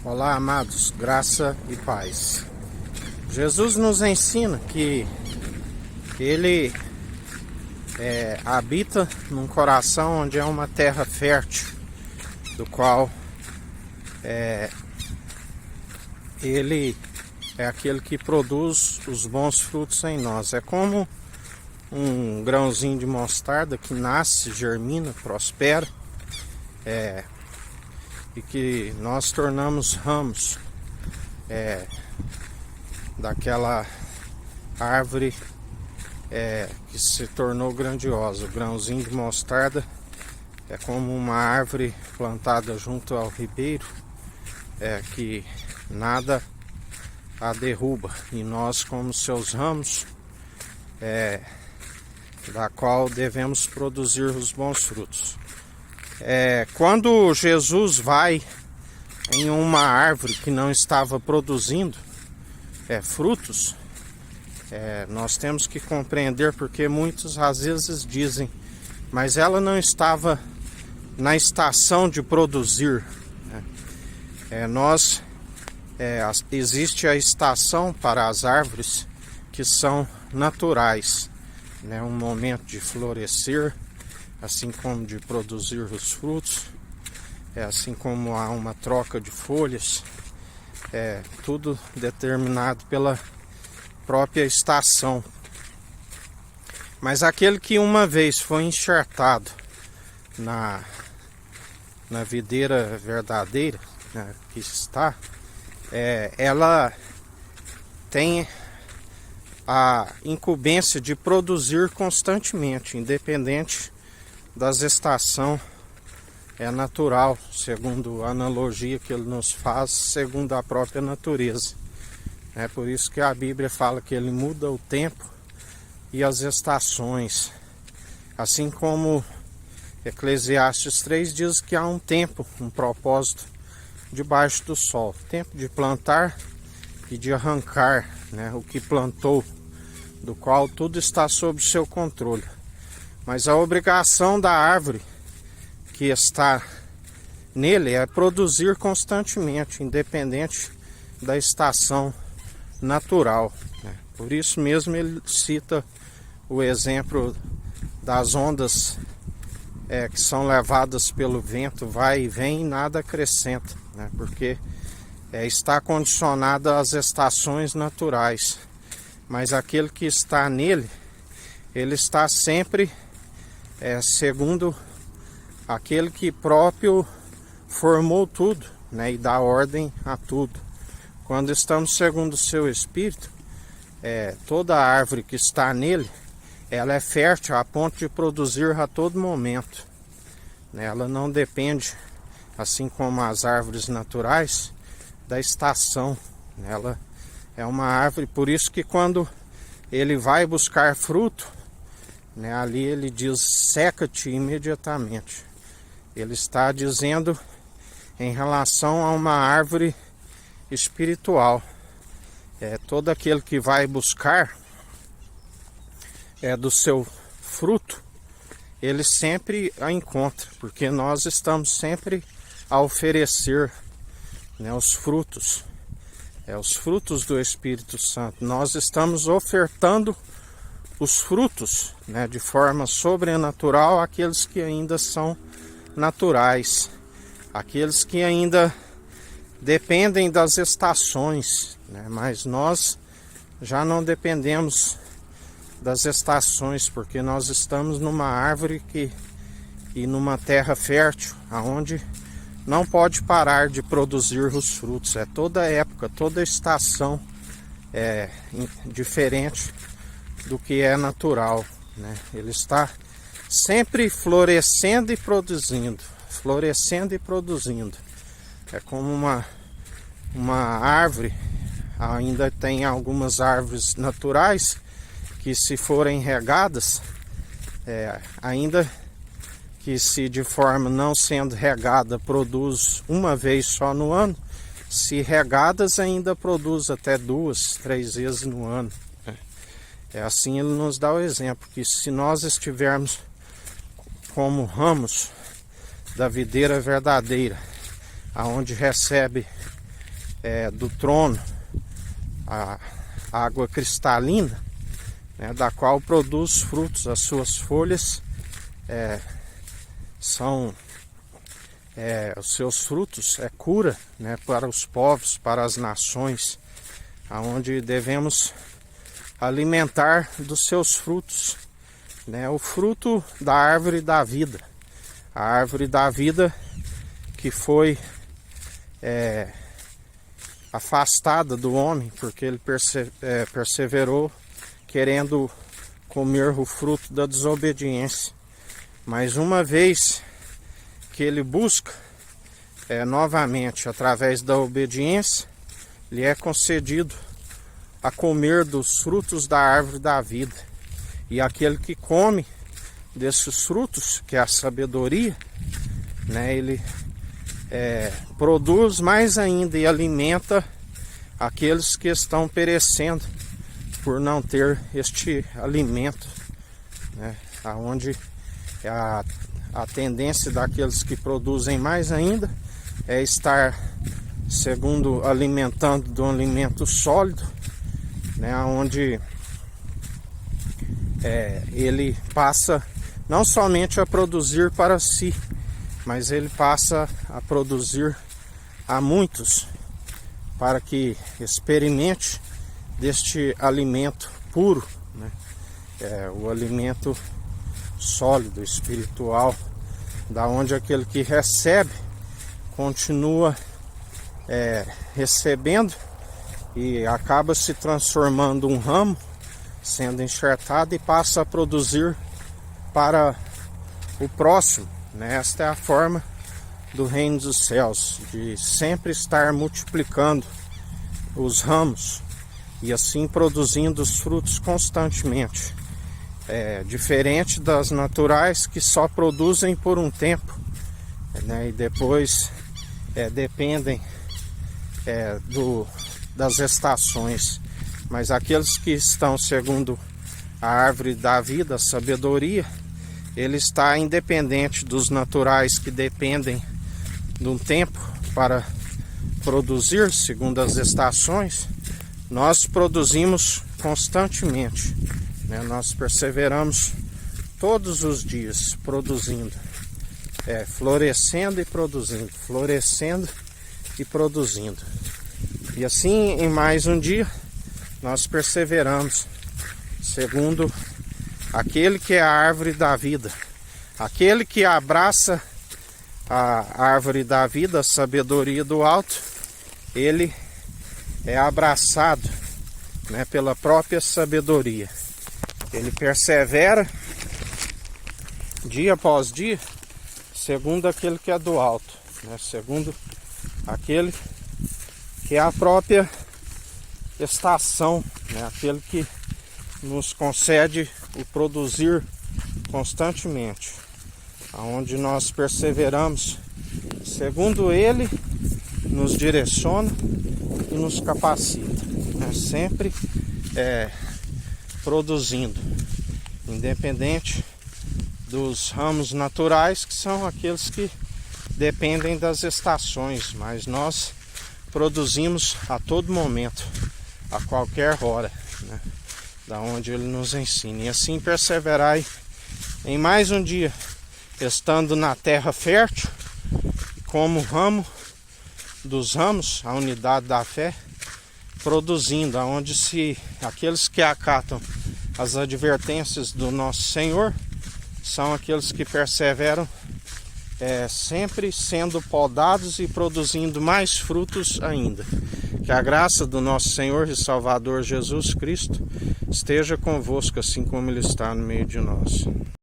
Olá, amados, graça e paz. Jesus nos ensina que Ele habita num coração onde é uma terra fértil, do qual Ele é aquele que produz os bons frutos em nós. É como um grãozinho de mostarda que nasce, germina, prospera, e que nós tornamos ramos daquela árvore que se tornou grandiosa. O grãozinho de mostarda é como uma árvore plantada junto ao ribeiro, que nada a derruba, e nós, como seus ramos, da qual devemos produzir os bons frutos. Quando Jesus vai em uma árvore que não estava produzindo frutos, nós temos que compreender, porque muitos às vezes dizem, mas ela não estava na estação de produzir. Existe a estação para as árvores que são naturais, um momento de florescer, assim como de produzir os frutos, assim como há uma troca de folhas, tudo determinado pela própria estação. Mas aquele que uma vez foi enxertado na videira verdadeira, que está, ela tem a incumbência de produzir constantemente, independente das estações. É natural, segundo a analogia que ele nos faz, segundo a própria natureza. É por isso que a Bíblia fala que ele muda o tempo e as estações. Assim como Eclesiastes 3 diz que há um tempo, um propósito debaixo do sol. Tempo de plantar e de arrancar, o que plantou, do qual tudo está sob seu controle. Mas a obrigação da árvore que está nele é produzir constantemente, independente da estação natural. Por isso mesmo ele cita o exemplo das ondas que são levadas pelo vento, vai e vem e nada acrescenta, porque está condicionada às estações naturais. Mas aquele que está nele, ele está sempre segundo aquele que próprio formou tudo, e dá ordem a tudo. Quando estamos segundo o seu Espírito, toda a árvore que está nele, ela é fértil a ponto de produzir a todo momento. Ela não depende, assim como as árvores naturais, da estação. Ela é uma árvore, por isso que quando ele vai buscar fruto, ali ele diz, seca-te imediatamente. Ele está dizendo em relação a uma árvore espiritual. Todo aquele que vai buscar do seu fruto, ele sempre a encontra, porque nós estamos sempre a oferecer os frutos, os frutos do Espírito Santo. Nós estamos ofertando os frutos, de forma sobrenatural, àqueles que ainda são naturais, aqueles que ainda dependem das estações, mas nós já não dependemos das estações, porque nós estamos numa árvore e numa terra fértil, aonde não pode parar de produzir os frutos. Toda época, toda estação diferente do que é natural, Ele está sempre florescendo e produzindo, florescendo e produzindo. É como uma árvore. Ainda tem algumas árvores naturais que, se forem regadas, ainda que se de forma não sendo regada produz uma vez só no ano, se regadas ainda produz até 2, 3 vezes no ano. Assim ele nos dá o exemplo, que se nós estivermos como ramos da videira verdadeira, aonde recebe do trono, a água cristalina, né, da qual produz frutos. As suas folhas são os seus frutos é cura, né, para os povos, para as nações, aonde devemos alimentar dos seus frutos, né, o fruto da árvore da vida, a árvore da vida que foi afastada do homem, porque ele perseverou querendo comer o fruto da desobediência. Mas uma vez que ele busca novamente, através da obediência, lhe é concedido a comer dos frutos da árvore da vida. E aquele que come desses frutos, que é a sabedoria, né, ele produz mais ainda e alimenta aqueles que estão perecendo por não ter este alimento, né, aonde a tendência daqueles que produzem mais ainda é estar, segundo, alimentando do alimento sólido, né, onde ele passa não somente a produzir para si, mas ele passa a produzir a muitos, para que experimente deste alimento puro, né? O alimento sólido, espiritual, da onde aquele que recebe continua recebendo e acaba se transformando um ramo, sendo enxertado, e passa a produzir para o próximo, né? Esta é a forma do reino dos céus, de sempre estar multiplicando os ramos e assim produzindo os frutos constantemente. Diferente das naturais, que só produzem por um tempo, né? E depois dependem das estações. Mas aqueles que estão segundo a árvore da vida, a sabedoria, ele está independente dos naturais, que dependem de um tempo para produzir segundo as estações. Nós produzimos constantemente, né? Nós perseveramos todos os dias produzindo, florescendo e produzindo, florescendo e produzindo. E assim, em mais um dia, nós perseveramos segundo aquele que é a árvore da vida, aquele que abraça a árvore da vida, a sabedoria do alto. Ele é abraçado, né, pela própria sabedoria. Ele persevera dia após dia, segundo aquele que é do alto, né, segundo aquele que é a própria estação, né, aquele que nos concede o produzir constantemente, aonde nós perseveramos segundo ele nos direciona e nos capacita, né? Sempre produzindo, independente dos ramos naturais, que são aqueles que dependem das estações, mas nós produzimos a todo momento, a qualquer hora, né? Da onde ele nos ensina. E assim perseverai em mais um dia, estando na terra fértil, como ramo dos ramos, a unidade da fé, produzindo, aonde se aqueles que acatam as advertências do nosso Senhor são aqueles que perseveram, sempre sendo podados e produzindo mais frutos ainda. Que a graça do nosso Senhor e Salvador Jesus Cristo esteja convosco, assim como Ele está no meio de nós.